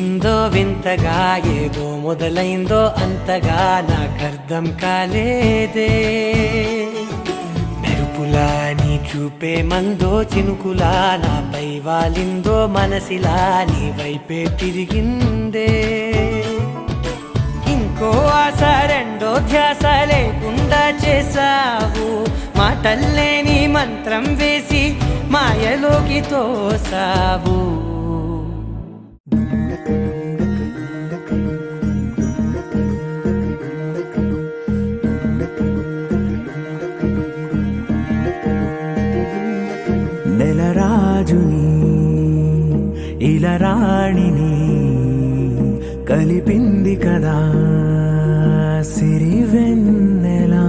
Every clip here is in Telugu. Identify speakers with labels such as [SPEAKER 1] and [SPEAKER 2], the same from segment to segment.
[SPEAKER 1] జరిగిందో వింతగా ఏదో మొదలైందో అంతగా నాకర్థం కాలేదే మెరుపులా నీ చూపే మందో చినుకులా నాపై వాలిందో మనసిలా నీ వైపే తిరిగిందే ఇంకో ఆశ రెండో ధ్యాస లేకుండా చేసావు మాటల్లే నీ మంత్రం వేసి మాయలోకి తోసావు
[SPEAKER 2] నెలరాజుని ఇలా రాణిని కలిపింది కదా సిరి వెన్నెలా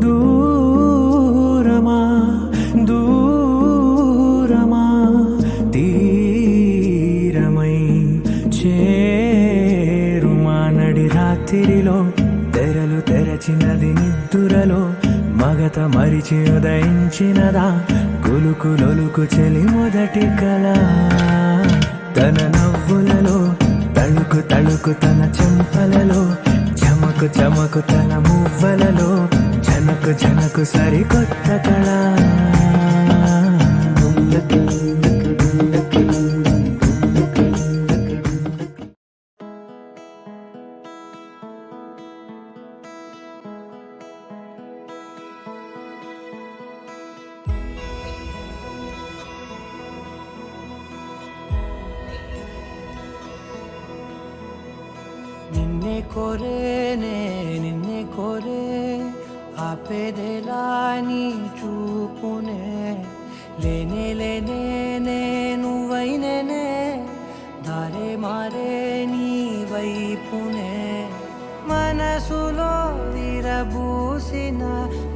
[SPEAKER 2] దూరమా దూరమా తీరమై చేరుమా నడి రాత్రిలో తెరలు తెరచినది నిద్దురలో మగత మరిచి ఉదయించినదా కులుకు లొలుకు చెలి మొదటి కళ తన నవ్వులలో తళుకు తళుకు తన చెంపలలో చమకు చమకు తన మువ్వలలో జనకు జనకు సరికొత్త కళ
[SPEAKER 1] నిన్నే కోరేనే నిన్నే కోరే ఆపేదేలా నీ చూపునే లేనే లేనే నువ్వైనేనే దారే మారే నీ వైపునే మనసులో విరబూసిన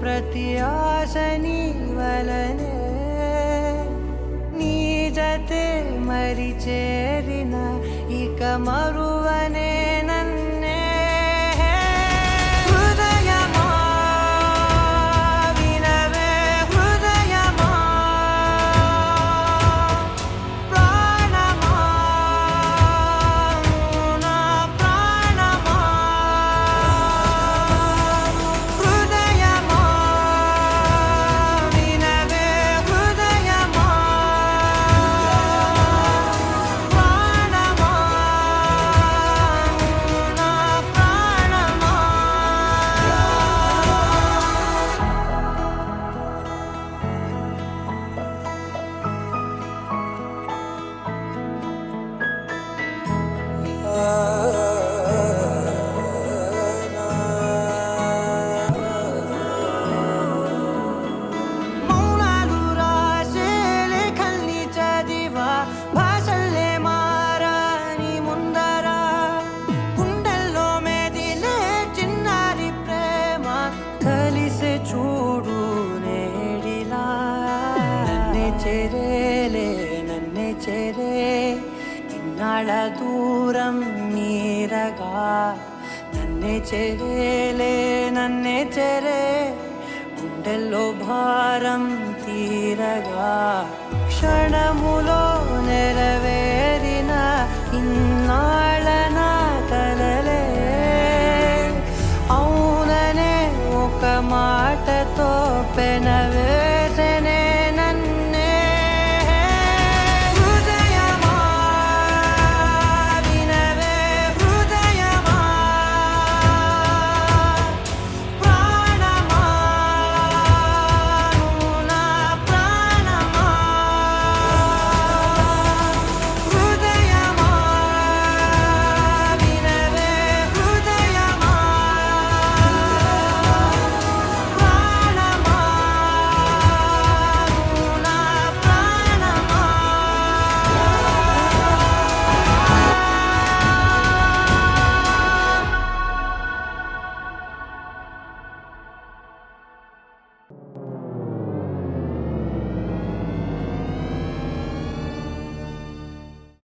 [SPEAKER 1] ప్రతి ఆశ నీ వలనే నీ జతే మరి చేరిన ఇక మరువనే నన్నే హృదయమా వినవే హృదయమా ప్రాణమా నా ప్రాణమా హృదయమా వినవే హృదయమా ప్రాణమా నా ప్రాణమా మౌనాలు రాసే లేఖల్ని చదివా భాషల్లే మారాని ముందర గుండెల్లో మెదిలే చిన్నారి ప్రేమ కలిసే చూడు నేడిలా నన్నే చేరేలే నన్నే చేరే ఇన్నాళ్ళ దూరం మీరగా నన్నే చేరేలే నన్నే చేరే గుండెల్లో భారం తీరగా క్షణములో నెరవే